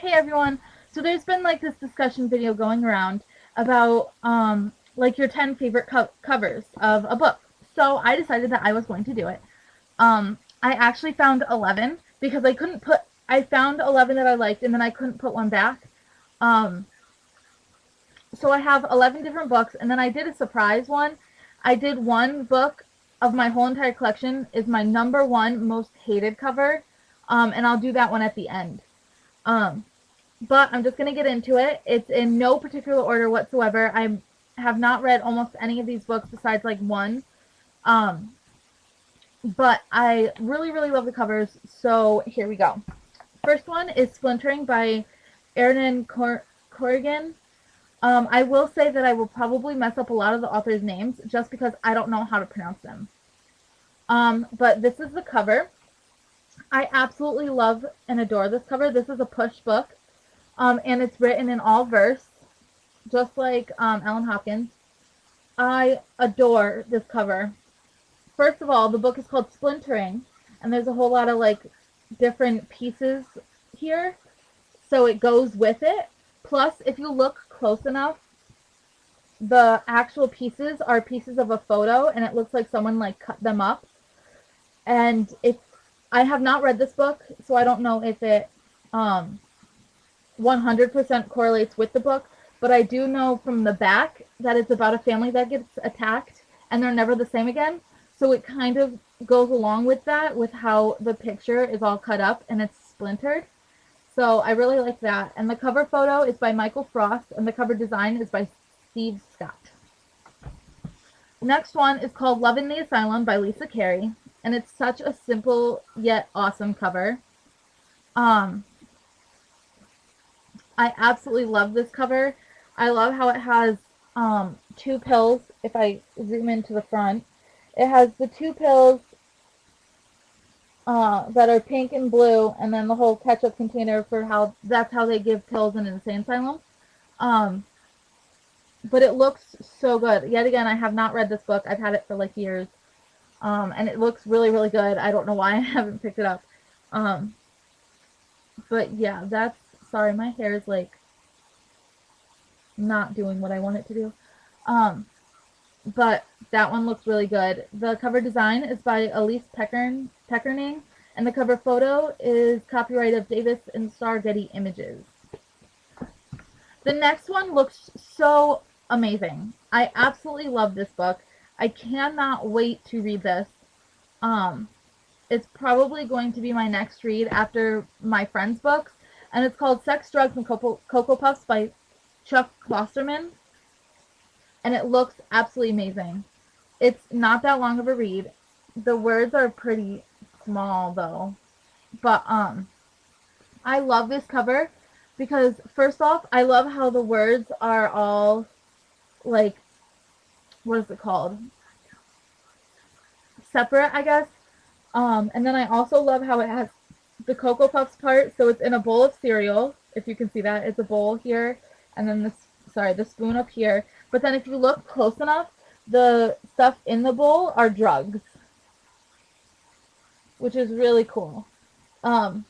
Hey everyone. So there's been like this discussion video going around about like your 10 favorite covers of a book. So I decided that I was going to do it. I actually found 11 because I found 11 that I liked and then I couldn't put one back. Um, so I have 11 different books, and then I did a surprise one. I did one book of my whole entire collection is my number one most hated cover. And I'll do that one at the end. Um, but I'm just going to get into it. It's in no particular order whatsoever. I have not read almost any of these books besides like one. Um, but I really, really love the covers. So here we go. First one is Splintering by Erin Corrigan. I will say that I will probably mess up a lot of the author's names just because I don't know how to pronounce them. But this is the cover. I absolutely love and adore this cover. This is a push book. And it's written in all verse, just like Ellen Hopkins. I adore this cover. First of all, the book is called Splintering, and there's a whole lot of like different pieces here, so it goes with it. Plus, if you look close enough, the actual pieces are pieces of a photo, and it looks like someone like cut them up. And I have not read this book, so I don't know if it 100% correlates with the book, but I do know from the back that it's about a family that gets attacked and they're never the same again. So it kind of goes along with that, with how the picture is all cut up and it's splintered. So I really like that. And the cover photo is by Michael Frost, and the cover design is by Steve Scott. Next one is called Love in the Asylum by Lisa Carey, and it's such a simple yet awesome cover. I absolutely love this cover. I love how it has two pills. If I zoom into the front, it has the two pills that are pink and blue, and then the whole ketchup container for that's how they give pills in an insane asylum. But it looks so good. Yet again, I have not read this book. I've had it for like years. And it looks really, really good. I don't know why I haven't picked it up. But yeah, sorry, my hair is like not doing what I want it to do. But that one looks really good. The cover design is by Elise Peckerning, and the cover photo is copyright of Davis and Star Getty Images. The next one looks so amazing. I absolutely love this book. I cannot wait to read this. It's probably going to be my next read after my friend's books, and it's called Sex, Drugs, and Cocoa Puffs by Chuck Klosterman. And it looks absolutely amazing. It's not that long of a read. The words are pretty small though. But I love this cover because first off, I love how the words are all like, what is it called? Separate, I guess. And then I also love how it has the Cocoa Puffs part, so it's in a bowl of cereal. If you can see that, it's a bowl here, and then the spoon up here. But then if you look close enough, the stuff in the bowl are drugs, which is really cool. I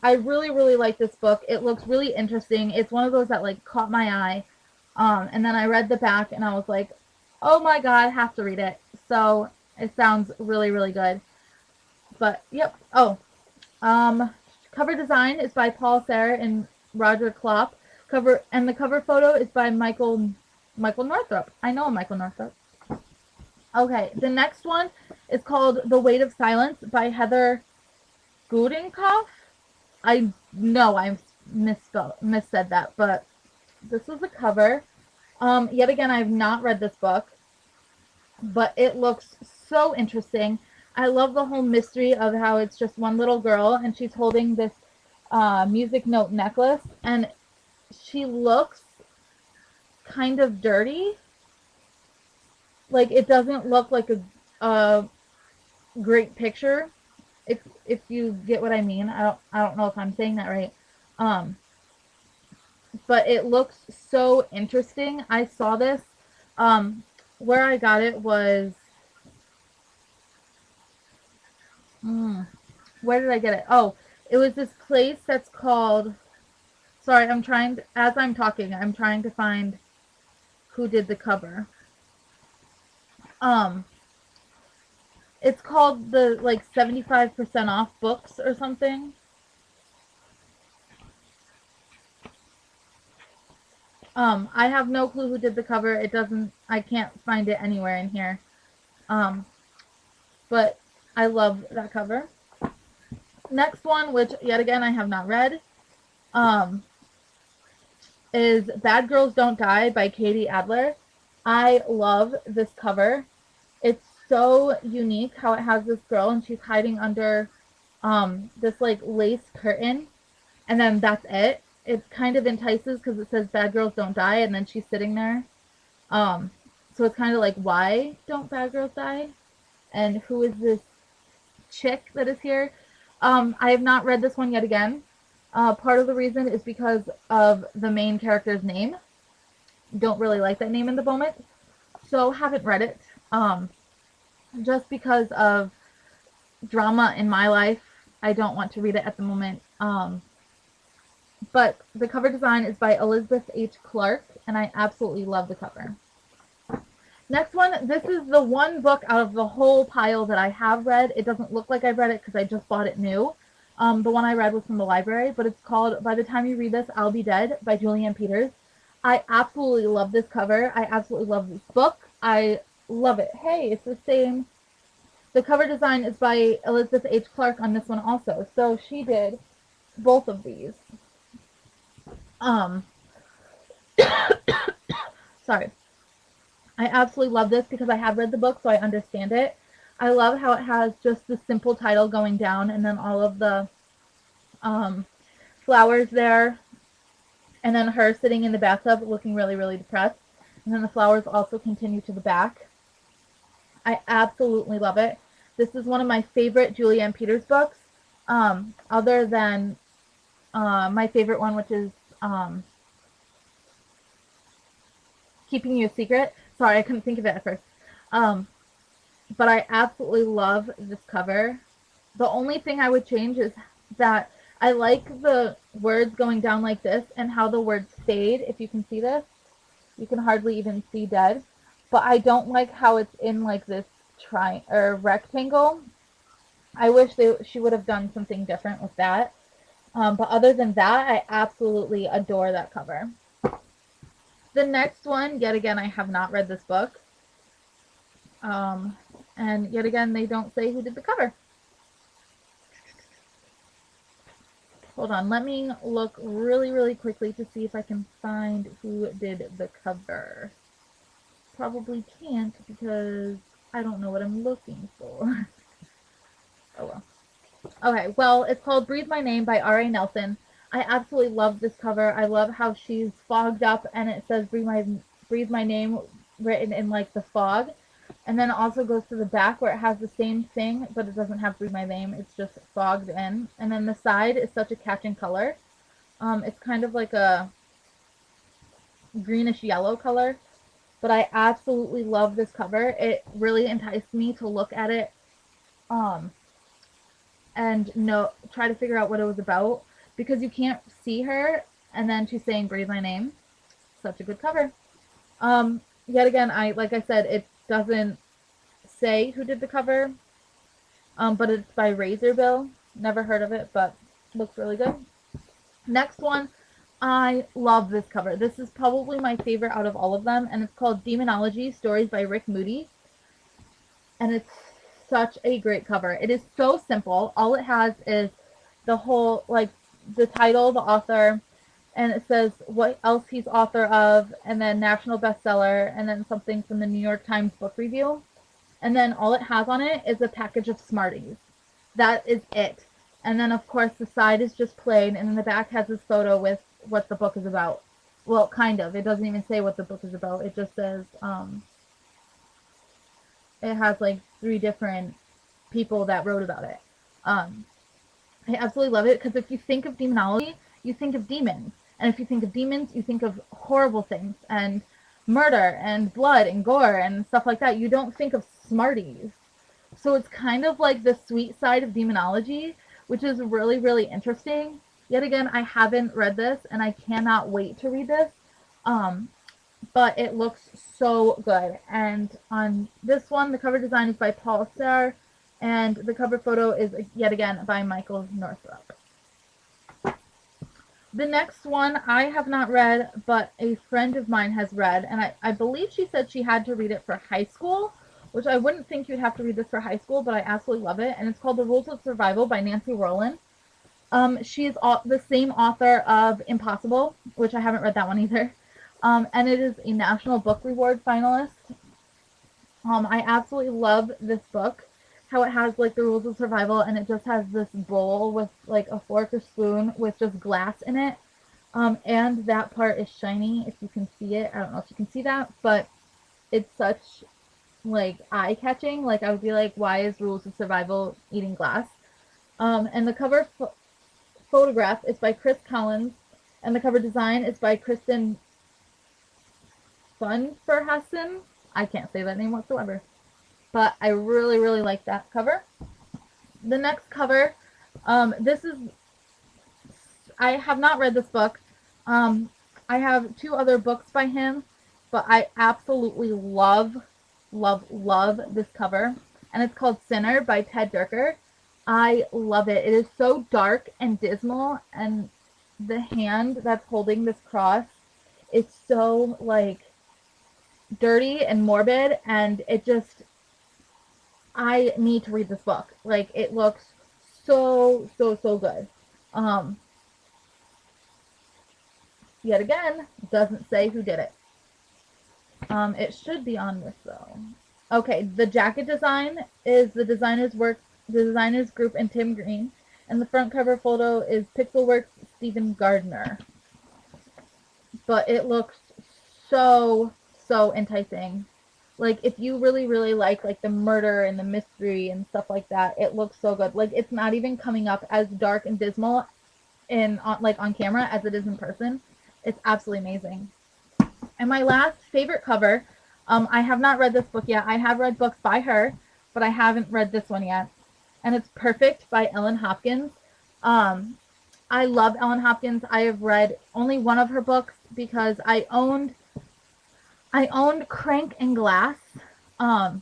really, really like this book. It looks really interesting. It's one of those that like caught my eye. And then I read the back and I was like, oh my god, I have to read it. So it sounds really, really good. But yep. Oh, cover design is by Paul Serra and Roger Klopp. The cover photo is by Michael Northrop. I know Michael Northrop. Okay, the next one is called The Weight of Silence by Heather Gudenkoff. I know I missaid that, but this is the cover. Yet again, I have not read this book, but it looks so interesting. I love the whole mystery of how it's just one little girl and she's holding this music note necklace, and she looks kind of dirty. Like, it doesn't look like a great picture, if you get what I mean. I don't know if I'm saying that right. But it looks so interesting. I saw this. Where I got it was where did I get it? Oh, it was this place that's called Sorry, as I'm talking, I'm trying to find who did the cover. Um, it's called the, like, 75% off books or something. I have no clue who did the cover. I can't find it anywhere in here. But I love that cover. Next one, which yet again I have not read, is Bad Girls Don't Die by Katie Adler. I love this cover. It's so unique how it has this girl and she's hiding under this like lace curtain, and then that's it. It kind of entices because it says Bad Girls Don't Die, and then she's sitting there. So it's kind of like, why don't bad girls die? And who is this chick that is here? I have not read this one yet again. Part of the reason is because of the main character's name. Don't really like that name in the moment, so haven't read it. Just because of drama in my life, I don't want to read it at the moment. But the cover design is by Elizabeth H. Clark, and I absolutely love the cover. Next one, this is the one book out of the whole pile that I have read. It doesn't look like I've read it because I just bought it new. The one I read was from the library, but it's called By the Time You Read This, I'll Be Dead by Julianne Peters. I absolutely love this cover. I absolutely love this book. I love it. Hey, it's the same. The cover design is by Elizabeth H. Clark on this one also. So she did both of these. Sorry. I absolutely love this because I have read the book, so I understand it. I love how it has just the simple title going down and then all of the flowers there, and then her sitting in the bathtub looking really, really depressed. And then the flowers also continue to the back. I absolutely love it. This is one of my favorite Julianne Peters books, other than my favorite one, which is Keeping You a Secret. Sorry, I couldn't think of it at first. But I absolutely love this cover. The only thing I would change is that I like the words going down like this and how the words fade. If you can see this, you can hardly even see dead. But I don't like how it's in like this rectangle. I wish she would have done something different with that. But other than that, I absolutely adore that cover. The next one, yet again, I have not read this book. And yet again, they don't say who did the cover. Hold on, let me look really, really quickly to see if I can find who did the cover. Probably can't because I don't know what I'm looking for. Oh well. Okay, well, it's called Breathe My Name by R.A. Nelson. I absolutely love this cover. I love how she's fogged up and it says Breathe My Name written in like the fog. And then it also goes to the back where it has the same thing, but it doesn't have Breathe My Name. It's just fogged in. And then the side is such a catching color. It's kind of like a greenish yellow color. But I absolutely love this cover. It really enticed me to look at it and try to figure out what it was about. Because you can't see her, and then she's saying Breathe My Name. Such a good cover. Yet again, like I said, it doesn't say who did the cover, but it's by Razorbill. Never heard of it, but looks really good. Next one, I love this cover. This is probably my favorite out of all of them, and it's called Demonology, Stories by Rick Moody. And it's such a great cover. It is so simple. All it has is the whole, like, the title, the author, and it says what else he's author of, and then national bestseller, and then something from the New York Times book review. And then all it has on it is a package of Smarties. That is it. And then, of course, the side is just plain, and then the back has this photo with what the book is about. Well, kind of. It doesn't even say what the book is about. It just says, it has, like, 3 different people that wrote about it. I absolutely love it because if you think of demonology, you think of demons. And if you think of demons, you think of horrible things and murder and blood and gore and stuff like that. You don't think of Smarties. So it's kind of like the sweet side of demonology, which is really, really interesting. Yet again, I haven't read this, and I cannot wait to read this. But it looks so good. And on this one, the cover design is by Paul Starr, and the cover photo is yet again by Michael Northrop. The next one I have not read, but a friend of mine has read, and I believe she said she had to read it for high school, which I wouldn't think you'd have to read this for high school, but I absolutely love it, and it's called The Rules of Survival by Nancy Rowland. She is the same author of Impossible, which I haven't read that one either, and it is a National Book Reward finalist. I absolutely love this book. How it has like the rules of survival, and it just has this bowl with like a fork or spoon with just glass in it. And that part is shiny, if you can see it. I don't know if you can see that, but it's such like eye-catching. Like I would be like, why is rules of survival eating glass? And the cover photograph is by Chris Collins, and the cover design is by Kristen Funferhassen. I can't say that name whatsoever. But I really, really like that cover. The next cover, this is, I have not read this book. I have 2 other books by him, but I absolutely love, love, love this cover. And it's called Sinner by Ted Durker. I love it. It is so dark and dismal, and the hand that's holding this cross is so, like, dirty and morbid, and it just, I need to read this book. Like, it looks so, so, so good. Yet again, doesn't say who did it. It should be on this, though. Okay, the jacket design is the designer's group, and Tim Green. And the front cover photo is Pixelworks Stephen Gardner. But it looks so, so enticing. Like, if you really, really like the murder and the mystery and stuff like that, it looks so good. Like, it's not even coming up as dark and dismal on camera as it is in person. It's absolutely amazing. And my last favorite cover, I have not read this book yet. I have read books by her, but I haven't read this one yet. And it's Perfect by Ellen Hopkins. I love Ellen Hopkins. I have read only one of her books because I owned Crank and Glass, and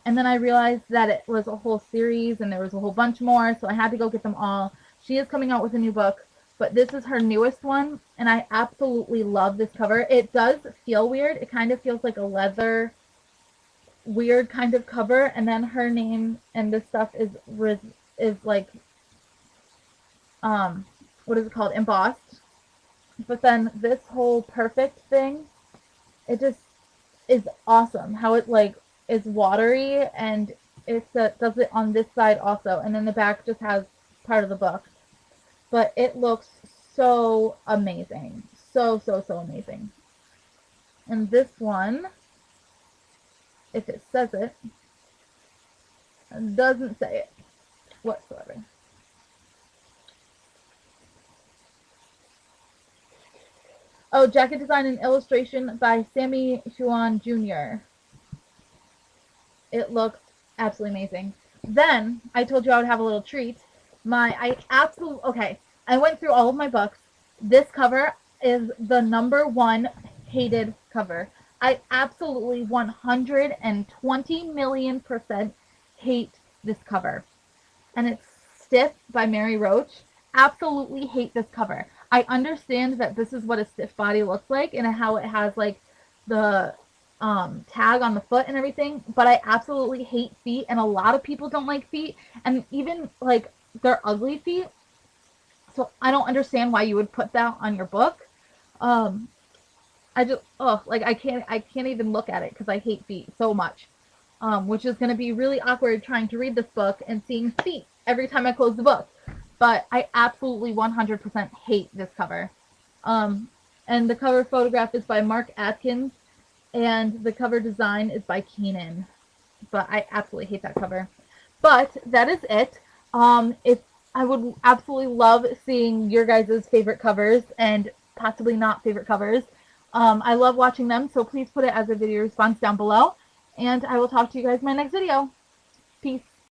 then I realized that it was a whole series and there was a whole bunch more, so I had to go get them all. She is coming out with a new book, but this is her newest one, and I absolutely love this cover. It does feel weird. It kind of feels like a leather, weird kind of cover, and then her name and this stuff is like, what is it called? Embossed. But then this whole Perfect thing, it just is awesome. How it like is watery, and it does it on this side also, and then the back just has part of the book. But it looks so amazing. So, so, so amazing. And this one, if it says it, doesn't say it whatsoever. Oh, jacket design and illustration by Sammy Chuan Jr. It looks absolutely amazing. Then, I told you I would have a little treat. Okay, I went through all of my books. This cover is the #1 hated cover. I absolutely 120,000,000% hate this cover. And it's Stiff by Mary Roach. Absolutely hate this cover. I understand that this is what a stiff body looks like and how it has like the tag on the foot and everything, but I absolutely hate feet, and a lot of people don't like feet, and even like they're ugly feet. So I don't understand why you would put that on your book. I can't even look at it because I hate feet so much. Which is going to be really awkward trying to read this book and seeing feet every time I close the book. But I absolutely 100% hate this cover. And the cover photograph is by Mark Atkins, and the cover design is by Keenan. But I absolutely hate that cover. But that is it. I would absolutely love seeing your guys' favorite covers and possibly not favorite covers. I love watching them, so please put it as a video response down below. And I will talk to you guys in my next video. Peace.